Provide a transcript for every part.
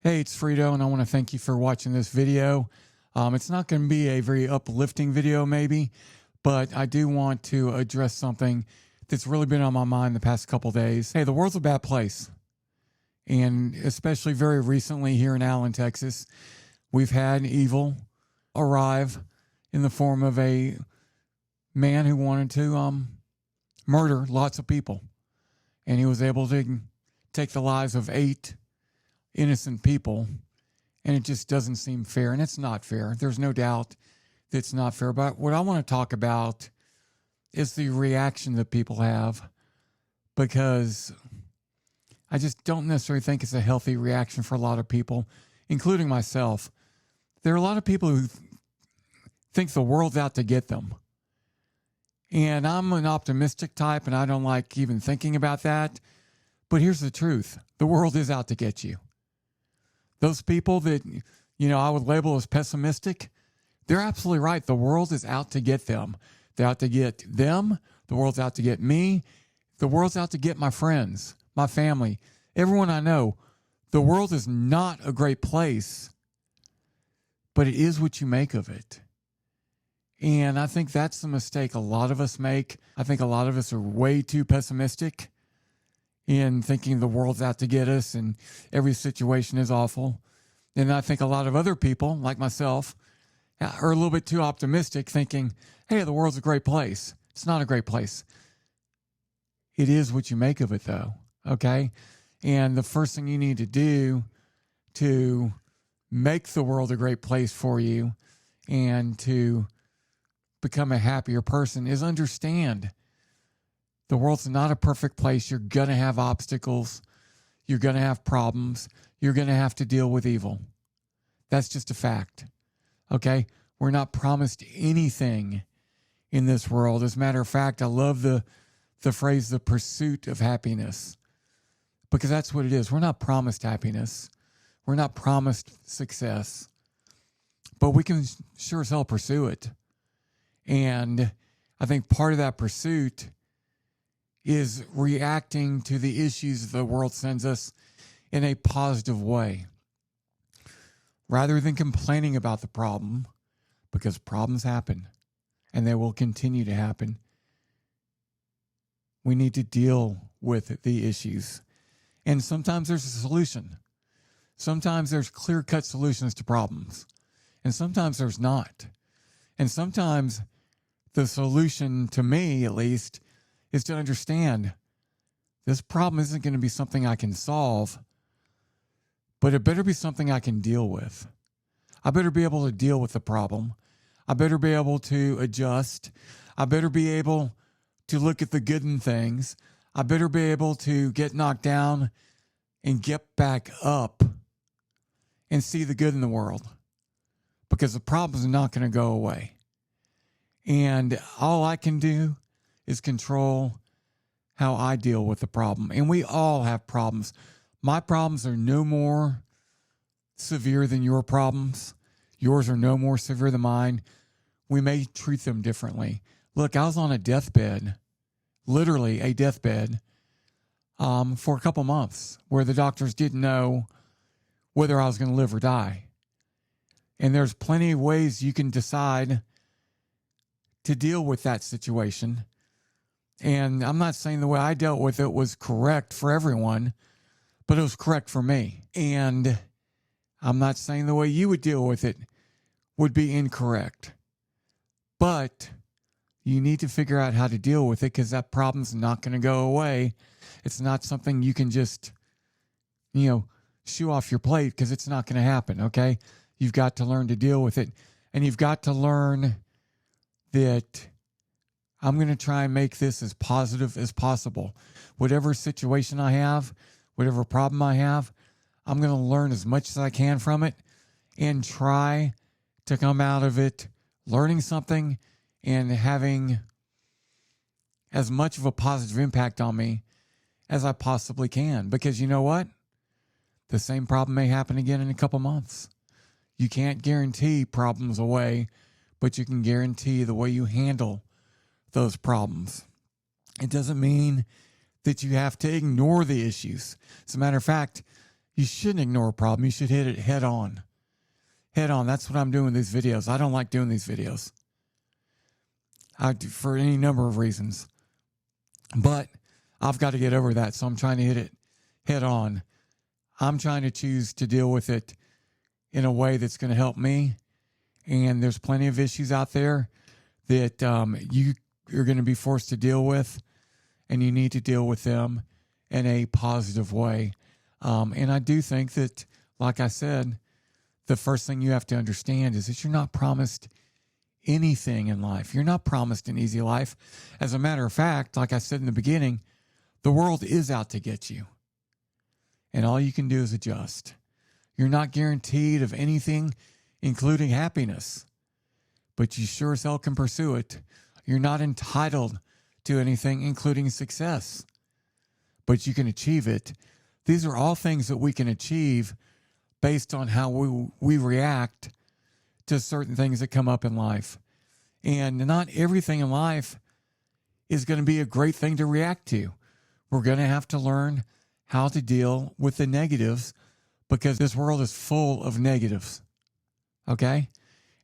Hey, it's Frito, and I want to thank you for watching this video. It's not going to be a very uplifting video, maybe, but I do want to address something that's really been on my mind the past couple days. Hey, the world's a bad place, and especially very recently here in Allen, Texas, we've had evil arrive in the form of a man who wanted to murder lots of people, and he was able to take the lives of 8 innocent people, and it just doesn't seem fair, and it's not fair. There's no doubt that it's not fair. But what I want to talk about is the reaction that people have, because I just don't necessarily think it's a healthy reaction for a lot of people, including myself. There are a lot of people who think the world's out to get them. And I'm an optimistic type, and I don't like even thinking about that. But here's the truth. The world is out to get you. Those people that, I would label as pessimistic, they're absolutely right. The world is out to get them. They're out to get them. The world's out to get me. The world's out to get my friends, my family, everyone I know. The world is not a great place, but it is what you make of it. And I think that's the mistake a lot of us make. I think a lot of us are way too pessimistic in thinking the world's out to get us and every situation is awful. And I think a lot of other people, like myself, are a little bit too optimistic, thinking, hey, the world's a great place. It's not a great place. It is what you make of it, though, okay? And the first thing you need to do to make the world a great place for you and to become a happier person is understand the world's not a perfect place. You're going to have obstacles. You're going to have problems. You're going to have to deal with evil. That's just a fact. Okay? We're not promised anything in this world. As a matter of fact, I love the phrase, the pursuit of happiness, because that's what it is. We're not promised happiness. We're not promised success, but we can sure as hell pursue it. And I think part of that pursuit is reacting to the issues the world sends us in a positive way, rather than complaining about the problem, because problems happen and they will continue to happen. We need to deal with the issues. And sometimes there's a solution. Sometimes there's clear-cut solutions to problems. And sometimes there's not. And sometimes the solution, to me at least, is to understand this problem isn't going to be something I can solve, but it better be something I can deal with. I better be able to deal with the problem. I better be able to adjust. I better be able to look at the good in things. I better be able to get knocked down and get back up and see the good in the world, because the problems are not going to go away. And all I can do is control how I deal with the problem. And we all have problems. My problems are no more severe than your problems. Yours are no more severe than mine. We may treat them differently. Look, I was on a deathbed, literally a deathbed, for a couple months, where the doctors didn't know whether I was going to live or die. And there's plenty of ways you can decide to deal with that situation. And I'm not saying the way I dealt with it was correct for everyone, but it was correct for me. And I'm not saying the way you would deal with it would be incorrect. But you need to figure out how to deal with it, because that problem's not going to go away. It's not something you can just, shoo off your plate, because it's not going to happen, okay? You've got to learn to deal with it. And you've got to learn that I'm going to try and make this as positive as possible. Whatever situation I have, whatever problem I have, I'm going to learn as much as I can from it and try to come out of it learning something and having as much of a positive impact on me as I possibly can. Because you know what? The same problem may happen again in a couple months. You can't guarantee problems away, but you can guarantee the way you handle those problems. It doesn't mean that you have to ignore the issues. As a matter of fact, You shouldn't ignore a problem. You should hit it head on. Head on. That's what I'm doing with these videos. I don't like doing these videos. I do for any number of reasons. But I've got to get over that, so I'm trying to hit it head on. I'm trying to choose to deal with it in a way that's going to help me. And there's plenty of issues out there that you're going to be forced to deal with, and you need to deal with them in a positive way. And I do think that, like I said, the first thing you have to understand is that you're not promised anything in life. You're not promised an easy life. As a matter of fact, like I said in the beginning, the world is out to get you. And all you can do is adjust. You're not guaranteed of anything, including happiness, but you sure as hell can pursue it. You're not entitled to anything, including success, but you can achieve it. These are all things that we can achieve based on how we react to certain things that come up in life. And not everything in life is going to be a great thing to react to. We're going to have to learn how to deal with the negatives, because this world is full of negatives. Okay?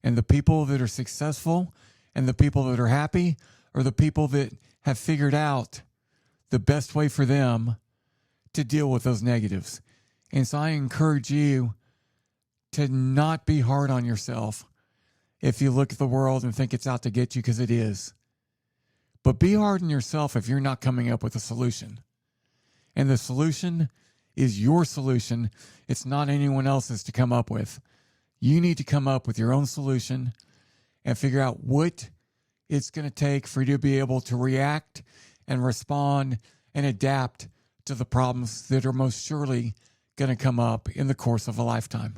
And the people that are successful and the people that are happy are the people that have figured out the best way for them to deal with those negatives. And so I encourage you to not be hard on yourself if you look at the world and think it's out to get you, because it is. But be hard on yourself if you're not coming up with a solution. And the solution is your solution. It's not anyone else's to come up with. You need to come up with your own solution and figure out what it's going to take for you to be able to react and respond and adapt to the problems that are most surely going to come up in the course of a lifetime.